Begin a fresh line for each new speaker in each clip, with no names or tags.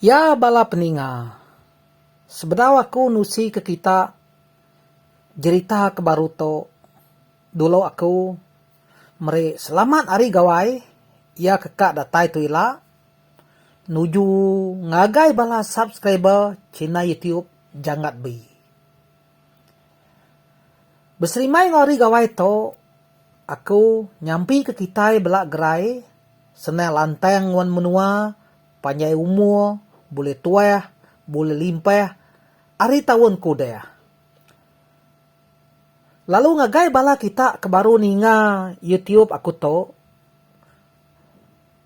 Ya bala peninga, sebenarnya aku nusi ke kita cerita ke baru to. Dulu aku selamat hari gawai, ya kekak datai tu ila, nuju ngagai bala subscriber Cina YouTube jangat bi. Berserimai ngori gawai to, aku nyampi ke kita belak gerai, senel lanteng wan menua, panjai umur, boleh tua, boleh limpah, ari tahun kuda. Lalu ngagai bala kita kebaru ninga YouTube aku to.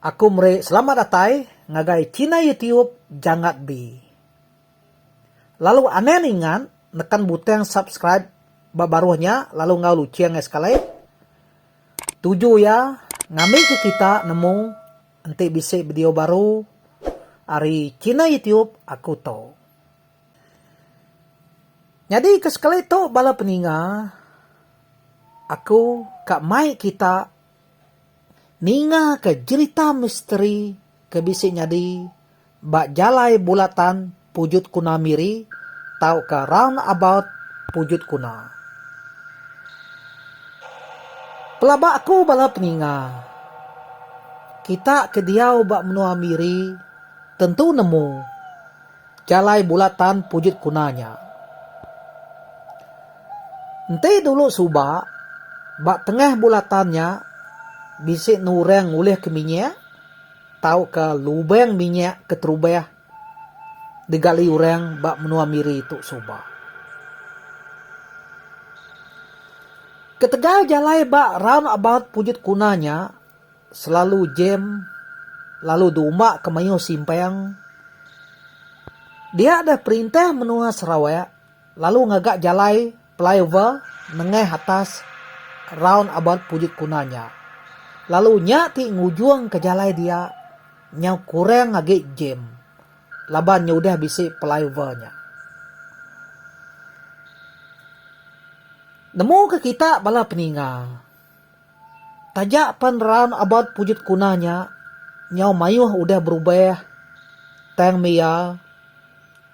Aku selamat datai ngagai Cina YouTube jangat bi. Lalu aneh ningan nekan butang subscribe barunya lalu ngau luciang sekali. Tuju ya ngambil ke kita nemu nanti bisa video baru ari Cina YouTube aku to. Jadi kesekali to bala peninga aku kak mai kita ninga ke cerita misteri ke bisi nyadi bak jalai bulatan pujut kuna miri tau ke roundabout pujut kuna. Pelabak aku bala peninga kita ke diau bak menua miri tentu nemu jalai bulatan pujut kunanya. Ente dulu subak bak tengah bulatannya bisik nureng uleh ke minyak tau ke lubang minyak ke terubah digali urang bak menua miri itu subak. Ketegal jalai bak roundabout pujut kunanya selalu jam lalu dumak ke mayu simpang. Dia ada perintah menua Sarawak lalu ngagak jalai flyover nengah atas roundabout pujut kunanya. Lalu nyak ti ngujung ke jalai dia nyak kurang ngagik jam. Laban udah bisi flyovernya. Nemu ke kita bala peninga. Tajak pan roundabout pujut kunanya nyau mayuh udah berubah. Tang mia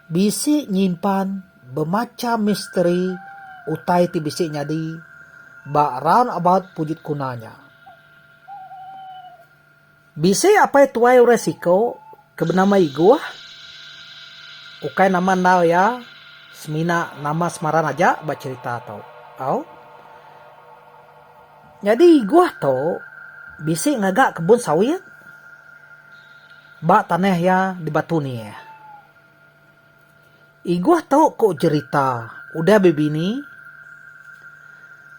bisi nyimpan bermacam misteri utai ti bisi nyadi bak roundabout pujut kunanya. Bisi apa tuai resiko kebenama iguah ukai nama nau ya semina nama semaran aja bak cerita tau. Jadi gua to bisi ngagak kebun sawit bak tanah ya di batu ni. Iguah to kok cerita udah bebini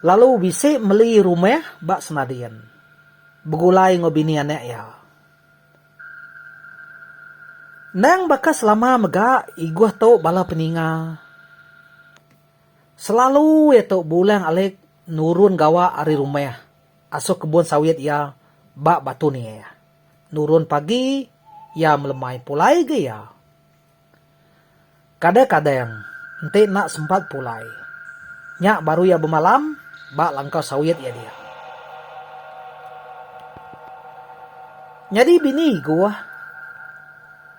lalu bisi meli rumah bak senadian begulai ngobini anak ya. Nang bakas lama mega iguah to bala peninga selalu ya to bulan alik nurun gawa ari rumah asok kebun sawit ya bak batu ni ya. Nurun pagi ya melemai pulai ge ya. Kadang-kadang ente nak sempat pulai. Nyak baru ya bermalam bak langkau sawit ya dia. Jadi bini gua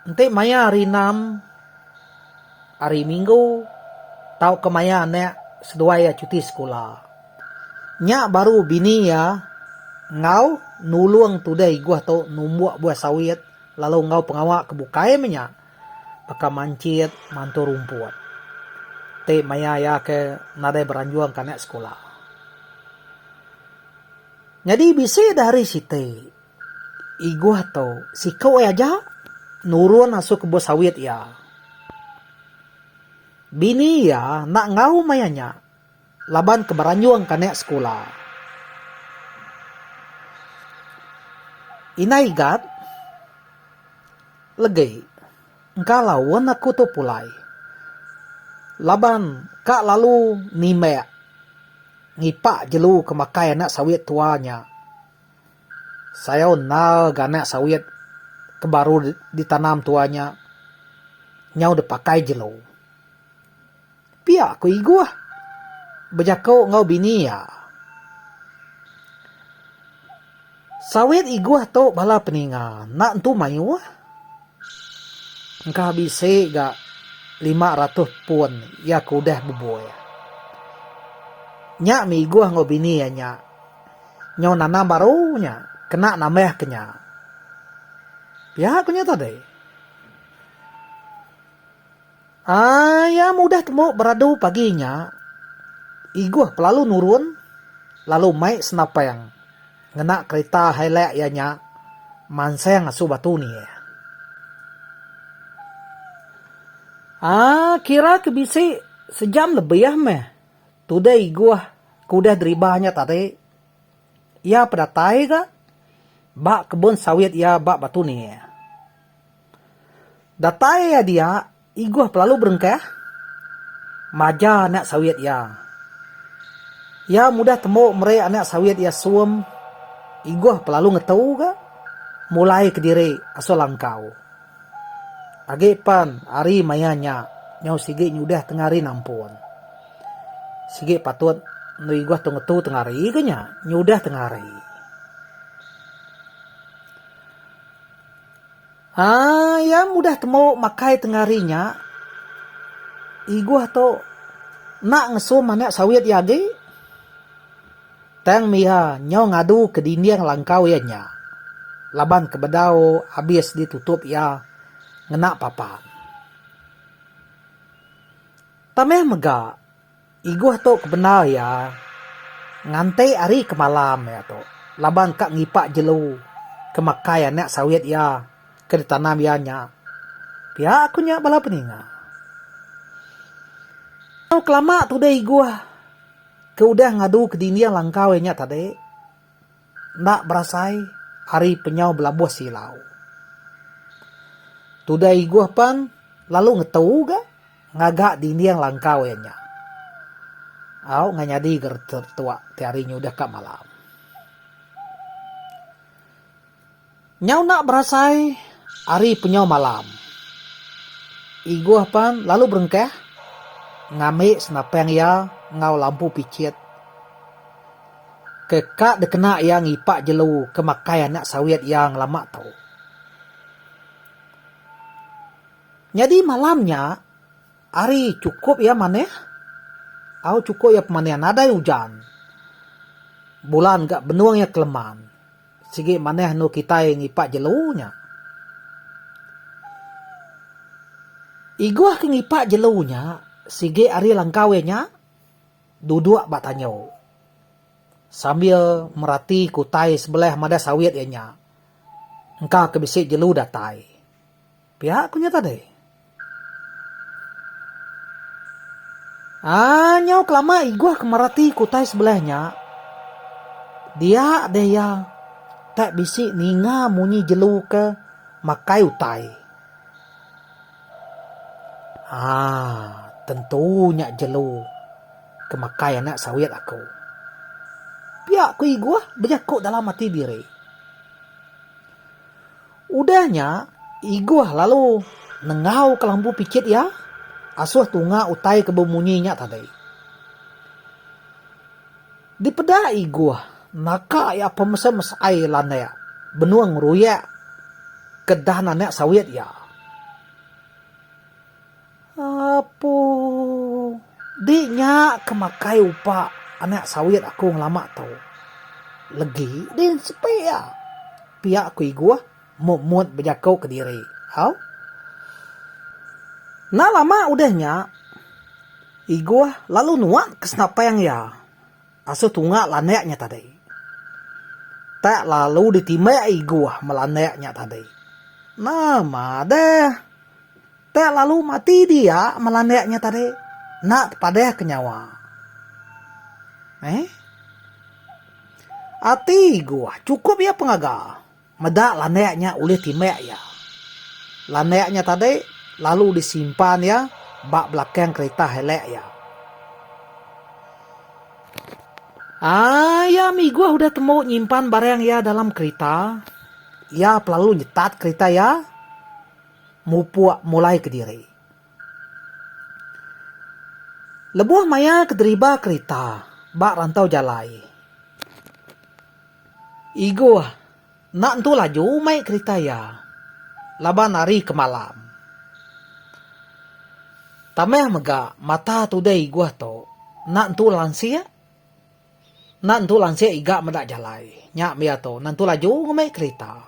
ente maya hari 6 hari Minggu tau ke maya anak sedua ya cuti sekolah. Nyak baru bini ya ngau nulung tudai gua tau numbuak buah sawit lalu ngau pengawak kebukai menyak baka mancit mantu rumput. Te maya ya ke nadai beranjuang kanak sekolah. Jadi bisi dari situ iguah tau sikau aja nurun asuk ke buah sawit ya. Bini ya nak ngau mayanya laban ke beranjuang kanak sekolah. Inaigat legay engkalawan aku tu pulai. Laban kak lalu nimek ngipak jelu kemakai anak sawit tuanya. Saya nal ganak sawit kebaru ditanam tuanya. Nyau dipakai jelu. Pia aku iguah. Bejakau ngau bini ya. Sawit iguah to bala peninga nak entu mayu. engkau bisi ga 500 pun ya kudah buboy. Nya mi gua ngobini ya nya. Nyaw nana baru nya kena nameh kenya. Ya kunya tadi. Ya mudah temu beradu paginya. Iguh pelalu nurun lalu mai senapang ngena kereta helek ya nya manseng asu batu ni. Kira kebisi sejam lebih ya meh. Today gua kuda deribahnya tadi. Ya pada tai ga bak kebun sawit ya bak batu ni. Datai ya dia iguh pelalu berengkeh. Maja anak sawit ya. Ya mudah temu mere anak sawit ya suam. Iguh pelalu ngetau ga mulai ke diri asal langkau. Agi pan ari mayanya nyau sige nyudah tengari nampun. Sige patut nu iguh tungetu tengari kenya nyudah tengari. Ya mudah temu makai tengarinya. Iguh to nak ngesum anak sawit ya ge. Tang miha nyau ngadu ke dinding langkau ya nya. Laban kebedau habis ditutup ya ngena papan. Tameh mega iguh to kebenar ya ngantai ari ke malam ya to. Laban kak ngipak jelu kemakai anak sawit ya ke ditanam ya nya. Pia aku nya bala peninga. Kelama tu deh iguh ke udah ngadu ke dinding langkau ya nya tadi. Nak berasai hari penyau belabuh silau. Tudai gua pan lalu ngetau ga ngagak dinding langkau ya nya. Au nganyadi ger tertua tiarinya udah kak malam. Nyau nak berasai hari penyau malam. Iguh pan lalu berengkeh ngame senapeng ya ngau lampu picit. Kekak dekena yang ipak jelu kemakai anak sawit yang lama tau. Jadi malamnya hari cukup ya maneh. Au cukup ya pemaneh nada hujan. Bulan gak benuang ya keleman. Sige maneh nu kita yang ipak jelunya. Iguah ke ngipak jelunya. Sige ari langkawenya duduk batanyo. Sambil merati kutai sebelah mada sawit ya nya. Engkau kebisik jelu datai. Pihak kunya tadi. Nyau kelama iguah kemerati kutai sebelahnya. Dia ada ya tak bisik ninga munyi jelu ke makai utai. Tentunya jelu ke makai anak sawit aku. Pihak ku iguah berjakuk dalam hati diri. Udahnya iguah lalu nengau ke lampu picit ya. Asuh tunga utai kebemunyinya tadi. Di peda iguah naka ya pemesa-mesai lana benuang ruya kedah nanek sawit ya. Apo dinya kemakai upa anak sawit aku ngelama tau. Legi din sepea. Pihak aku iguah mut berjakau ke diri. Nah lama udahnya iguah lalu nuak ke senapang ya. Asuh tunga laneknya tadi. Tak lalu ditimai iguah melaneknya tadi. Nama deh. Tak lalu mati dia melaneknya tadi. Nak pada kenyawa. Ati iguah cukup ya pengaga. Medak laneknya oleh timai ya. Laneknya tadi lalu disimpan ya bak belakang kereta helek ya. Ya mi gua udah temu nyimpan barang ya dalam kereta. Ya pelalu nyetat kereta ya. Mupuak mulai ke diri. Lebuh maya ke deriba kereta. Bak rantau jalai. Igua nak entu laju mai kereta ya. Laban hari ke malam. Tameh mega mata tu dei gua to. Nak tu lansia iga meda jalai. Nyak mia to, nantu laju ngomai kereta.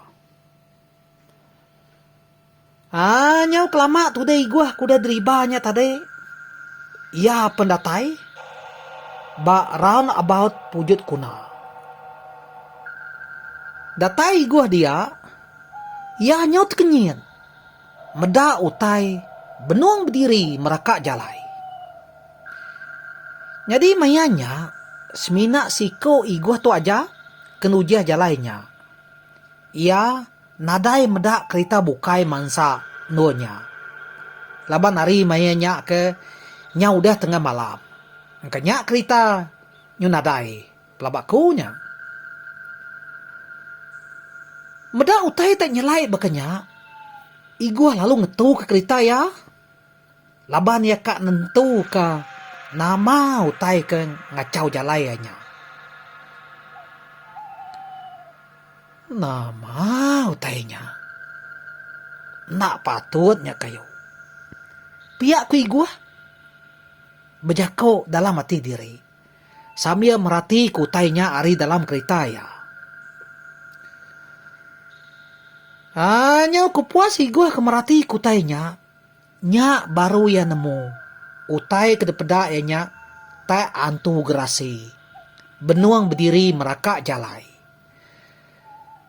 Nyau kelama tu dei gua kuda deribanya tadi. Ya pendatai. Ba round about pujut kuna. Datai gua dia. Ya nyau kenyin. Meda utai. Benuang berdiri merakak jalai. Jadi mayanya. Semina siko igua tu aja. Kenujah jalainya. Ia nadai meda kereta bukai mansa nuanya. Laban hari mayanya ke nyau dah tengah malam. Kanya kereta nyu nadai pelabakunya. Meda utai tak nyelai bekenya. Igua lalu ngetu ke kereta ya. Laban ya kak nentu ke nama utai ke ngacau jalainya. Nama utainya. Nak patutnya kayo. Pihak ku igua. Bejakau dalam hati diri. Sambil merhati kutainya ari dalam kereta ya. Nyau kupuas igua kemerhati kutainya. Nya baru ya nemu. Utai kedepeda ya nya. Tak antu gerasi. Benuang berdiri merakak jalai.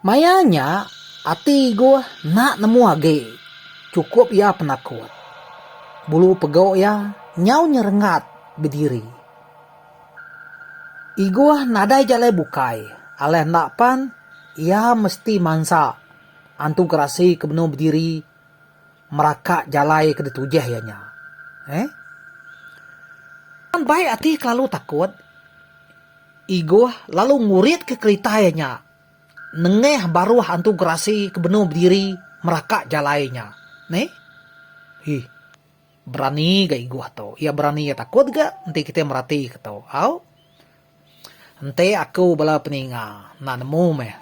Mayanya ati igua nak nemu age. Cukup ya penakut. Bulu pegau ya nyau nyerengat berdiri. Igua nadai jalai bukai. Aleh nak pan ia mesti mansa. Antu kerasi kebenuh berdiri. Merakak jalai ke detujah ya nya. Baik ati kelalu takut. Igua lalu ngurit ke kereta ya nya. Nengeh baru hantu gerasi kebenuh berdiri merakak jalainya. Berani gak igua tau. Ia berani ya takut gak? Nanti kita merhati ke tau. Nanti aku bala peninga. Nak nemu meh.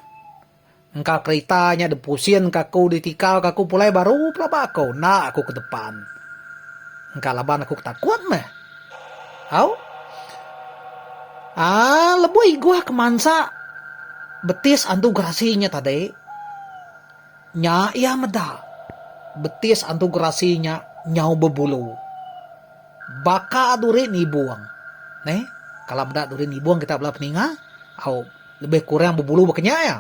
Engkau keretanya depusin kaku ditikal kaku pulai baru pelaba aku. Nak aku ke depan. Engkau laban aku takut meh. Lebu igua kemansa. Betis antu gerasinya tadi. Nya ia meda. Betis antu gerasinya nyau berbulu. Baka durin ibuang. Kalau meda durin ibuang kita belah peninga. Lebih kurang berbulu bekenya ya.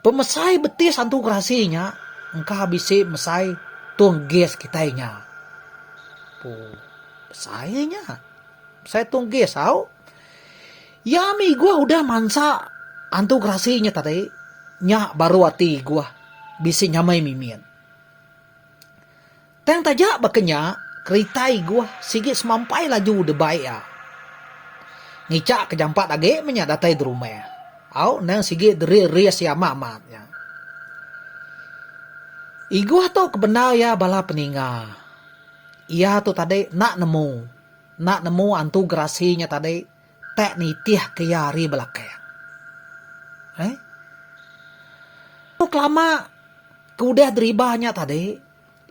Pemesai betis antu gerasinya. Engkau habisi mesai tuang ges kitanya. Mesainya. Mesai tuang ges Ya mi gua udah mansa. Antu gerasinya tadi. Nya baru hati gua. Bisi nyamai mimin. Teng tajak bekenya. Keritai gua. Sigit semampai laju debai ya. Ngicak kejampat age menya datai di rumah. Nang sigit deri rias ya mamatnya. Igua tu kebenar ya bala peninga. Ia tu tadi nak nemu. Nak nemu antu gerasinya tadi. Tak nitih keyari belakang. Kelama kudah deribanya tadi.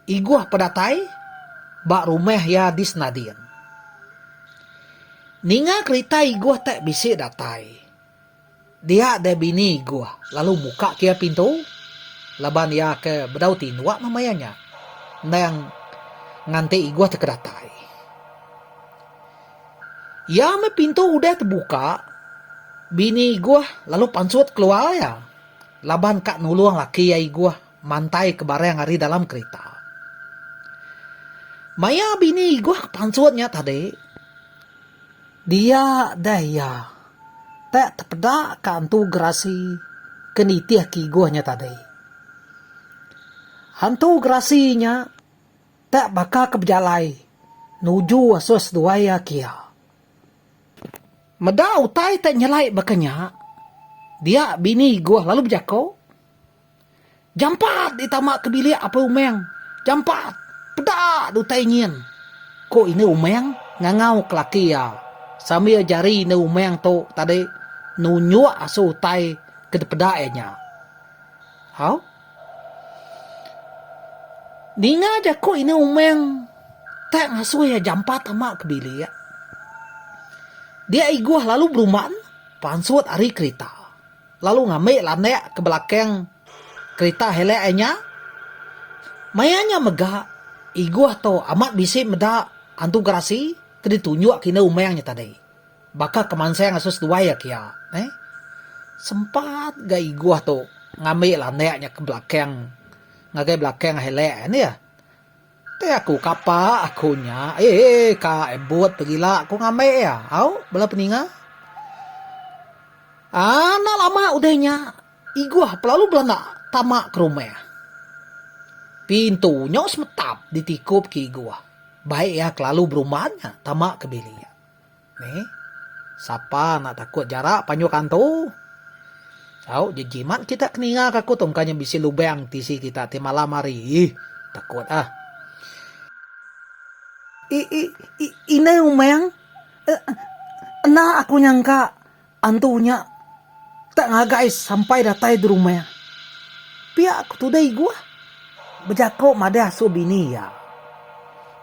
Iguah pedatai. Bak rumah ya disnadin. Ninga kereta iguah tak bisik datai. Dia ada bini iguah. Lalu buka kia pintu. Laban ya ke bedau tinuak mamayanya. Nang nganti iguah terkedatai. Ya me pintu udah terbuka. Bini iguah lalu pansut keluar ya. Laban kak nuluang laki ya iguah. Mantai ke barang hari dalam kereta. Maya bini iguah pansutnya tadi. Dia daya. Tak terpeda ke antu gerasi. Kenitih ki iguahnya tadi. Hantu gerasinya. Tak bakal kebejalai. Nuju asos duaya kia. Meda utai tak nyelai bekenya. Dia bini gua lalu berjakau. Jampat ditamak ke bilik apa umeng. Jampat. Pedak utai nyin. Ko ini umeng ngangau kelaki ya. Sambil jari ni umeng tu tadi. Nunyuk asu utai ke pedaknya. Ninga aja ko ini umeng. tak ngasuh ya jam 4 tamak kebili ya. Dia iguah lalu beruman pansut ari kereta. Lalu ngambil lanek ke belakang kereta heleknya. Mayanya megah iguah to amat bisi meda antu garasi kedi tunjuk kina umayangnya tadi. Baka kemansaya ngasus dua ya kia. Sempat ga iguah to ngambil laneknya ke belakang. Ngagai belakang helek ini ya. Te aku kapa akunya. Ka ebot pergilah aku ngambil ya. Au bala peninga. Nak lama udahnya. Iguah pelalu belanda tamak ke rumah. Pintunya semetap ditikup ke iguah. Baik ya kelalu berumahnya tamak ke bili ya. Siapa nak takut jarak panyukan tu. Au jejimat kita keninga kaku tongkanya bisi lubang tisi kita ti malam hari. Takut Ini umayang. Nah aku nyangka antunya tak ngagais sampai datai di rumah. Pihak aku tuh dai gua. Bejako mada asu bini ya.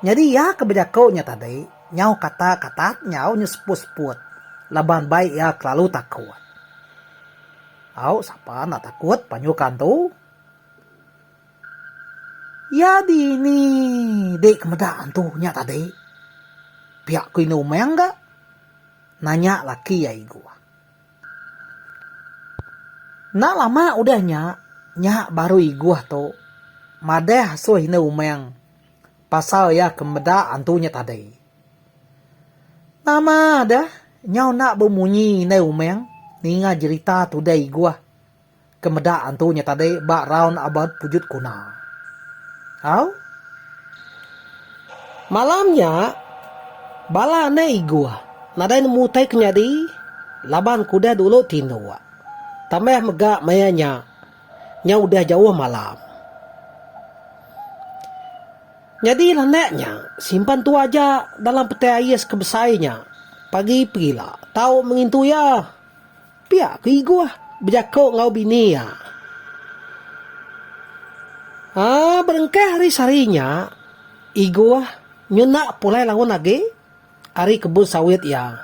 Jadi ya kebejako nya tadi. Nyau kata-kata nyau nyesput-sput. Laban baik ya kelalu takut. Au siapa nak takut panyukan tu. Ya di ni dek kemedaan tu nya tadi. Pihak ku ini umayang gak? Nanya laki ya gua. Nak lama udahnya nya baru iguah tu. Madeh so hina umayang. Pasal ya kemeda antunya tadi. Nama dah nyau nak bemunyi hina umayang. Ninga cerita tu dah iguah. Kemeda antunya tadi bak raun abad pujut kuna. Au? Malamnya bala na iguah. Nadai mutai kenyadi. Laban kuda dulu tinua. Tambah megak mayanya. Nya udah jauh malam. Jadi laneknya simpan tu aja dalam peti ais kebesainya. Pagi pergilah. Tahu mengintu ya. Pihak ke iguah. Berjakok ngau bini ya. Berengkah hari sarinya. Iguah nyunak pulai langun lagi. Hari kebun sawit ya.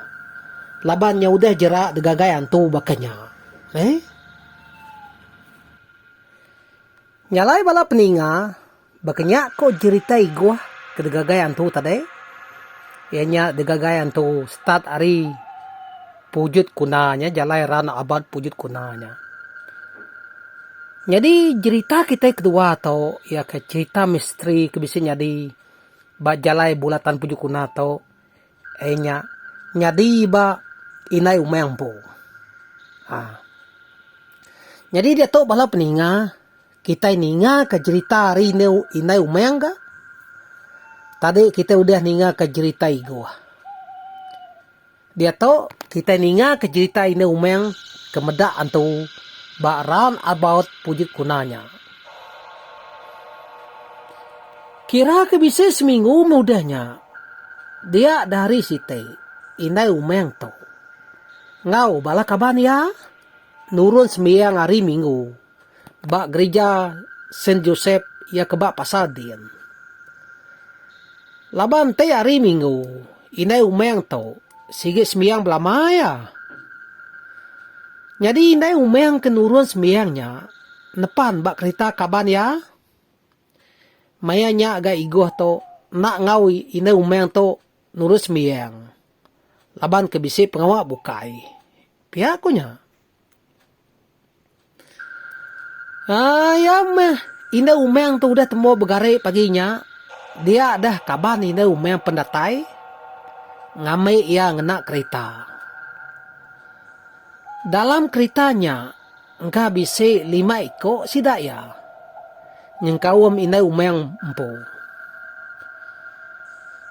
Labannya udah jerak degagayan tu bakanya. Nyalai bala peninga. Bakanya kok cerita iguah kedegagayan tu tadi. Ianya degagayan tu start hari pujut kunanya. Jalai rana abad pujut kunanya. Jadi cerita kita kedua tau. Ya ke cerita misteri kebisi nyadi. Ba jalai bulatan pujut kuna tau. Nyadi ba inai umayang po. Jadi dia tau bala peninga. Kita ninga ke cerita hari inai umayang ga. Tadi kita udah ninga ke cerita iguah. Dia tau kita ninga ke cerita inai umayang. Kemeda antu. Ba round about pujut kunanya. Kira ke bisa seminggu mudahnya. Dia dari site. Inai umayang to. Ngau bala kaban ya. Nurun sembiang hari minggu. Bak gereja Saint Joseph ya kebak Pasadien. Laban te hari minggu. Inai umayang to. Sige sembiang belamaya. Jadi inai umayang kenurun sembiangnya. Nepan bak kereta kaban ya. Mayanya agak iguah to. Nak ngau inai umayang to. Nurun sembiang. Laban kebisi pengawak bukai. Pihak akunya. Inai umayang tu udah temu begare paginya. Dia dah kaban inai umayang pendatai. Ngamai ia ngena kereta. Dalam keretanya, engkau bisa 5 ekor sidak ya. Nyengkawam inai umayang empu.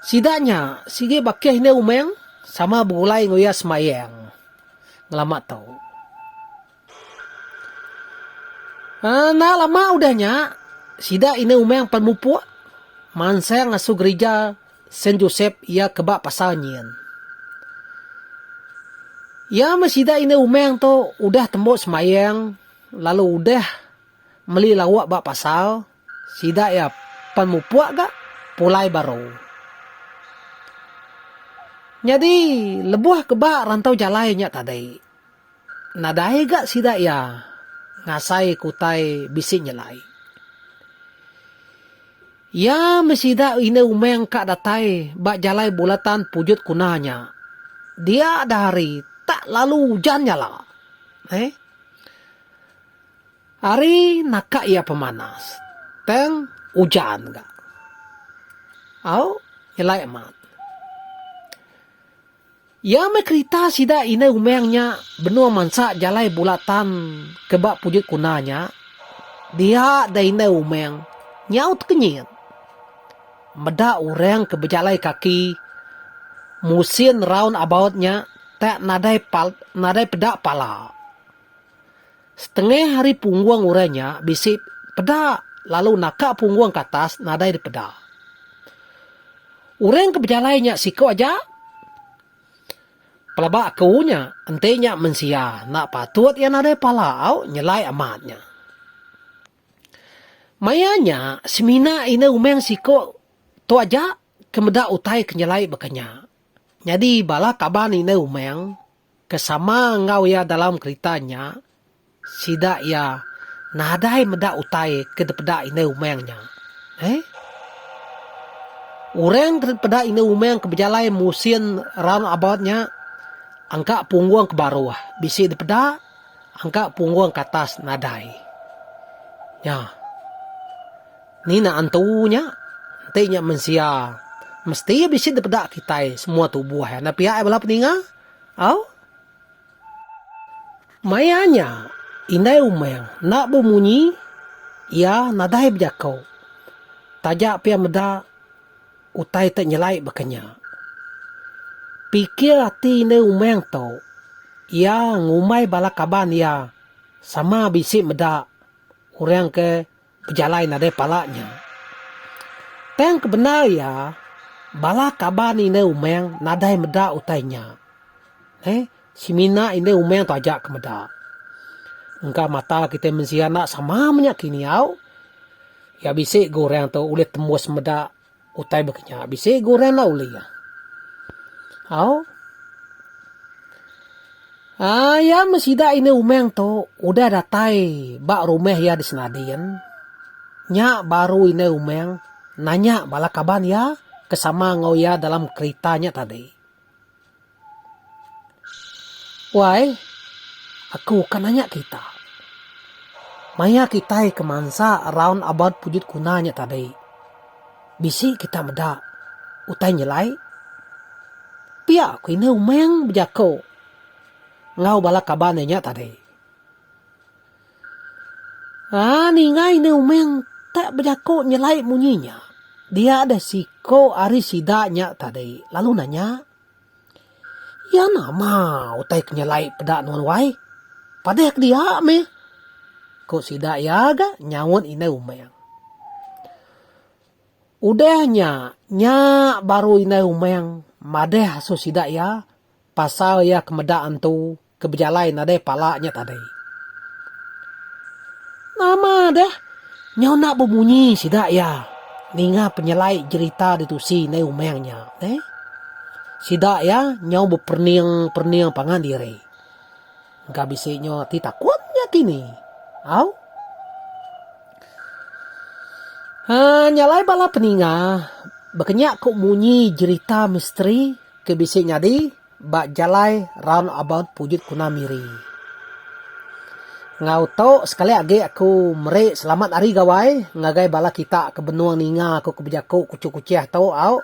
Sidaknya, sige bakia inai umayang sama bulai ngoya semayang. Ngelamat tau. Nah lama udahnya, sidak inai umayang panmupuk. Mansaya ngasuh gereja Saint Joseph ia kebak pasalnyian. Ya masida inai umayang tu udah tembok semayang. Lalu udah meli lawak bak pasal. Sida ya panmupuk gak pulai baru. Jadi lebuh kebak rantau jalainya tadi. Nadai gak sida ya ngasai kutai bisi nyelai. Ya mesida ine umeng kak datai bak jalai bulatan pujut kunanya. Dia ada hari tak lalu hujannya lah. Hari nakak ia pemanas. Teng hujan gak. Au nyelai amat. Ya me kerita sida ine umengnya benua mansa jalai bulatan kebak pujut kunanya. Dia da ine umeng nyaut kenyit. Meda ureng ke bejalai kaki musin round aboutnya tak nadai pedak pala. Setengah hari pungguang urenya bisi pedak lalu nakak pungguang ke atas nadai di pedak. Ureng ke bejalainya siko aja pelabak keunya entenya mensia nak patut ya nadai pala au nyelai amatnya. Mayanya semina ine umeng siko to aja kemeda utai kenyelai bekenya. Jadi bala kaban ine umeng kesama ngau ya dalam ceritanya sida ya nadai meda utai ke depeda ine umengnya. Ureng ke depeda ine umeng ke bejalai musin round aboutnya angka pungguang ke bawah bisi depeda angka pungguang ke atas nadai. Ya. Ni na antunya tenya mensia mesti bisa depeda kita semua tubuh ya. Na pihak bala peninga au mayanya inai umeng nak bemunyi ya nadai bejakau tajak pia meda utai tak nyelai bekenya. Pikir hati inai umeng to ya ngumai bala kaban ya sama bisi meda orang ke berjalai nadai palanya. Teng kebenar ya bala kaban ine umeng nadai meda utainya. Simina ine umeng tajak ke meda. Engka mata kita mensia nak sama menyak kini au. Ya bisik goreng tu ulit tembus meda utai bekenya. Bisik goreng lah uli ya. Au. Ya mesida ine umeng tu udah datai bak rumah ya di senadian. Nyak baru ine umeng nanya bala kaban ya kesama ngau ya dalam ceritanya tadi. Wai, aku kan nanya kita. Maya kita kemansa around about pujut kunanya tadi. Bisi kita meda utai nyelai. Pia aku ini umeng bejako. Ngau bala kabannya tadi. Ni ngai ini umeng tak bejako nyelai munyinya. Dia ada siko ari sidanya tadi. Lalu nanya, ya nama utai kenyalai pedak nuan wai. Padek dia me. Ko sida ya ga nyawon ine umeng. Udahnya nya baru ine umeng madeh so sida ya pasal ya kemedaan tu kebejalai nade palanya tadi. Nama deh nyaw nak bemunyi sida ya. Ninga penyelai cerita ditusi ne umengnya. Sida ya nyaw berperniang pangan diri. Enggak bisinyo ti takutnya kini. Au? Nyalai bala peninga. Bekenyak kok munyi cerita misteri kebisiknya di bak jalai round about pujut kuna miri. Ngau to sekali age aku merek selamat hari gawai ngagai bala kita ke benua ninga aku kebejako kucu-kuciah tau au.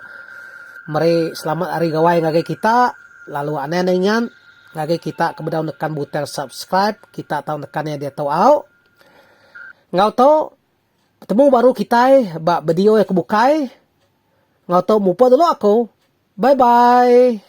Merek selamat hari gawai ngagai kita lalu aneh ingan ngagai kita kebedaun nekan butel subscribe kita tahu nekannya dia tau au. Ngau to ketemu baru kita bak video yang kebukai. Ngau to mupa dulu aku. Bye bye.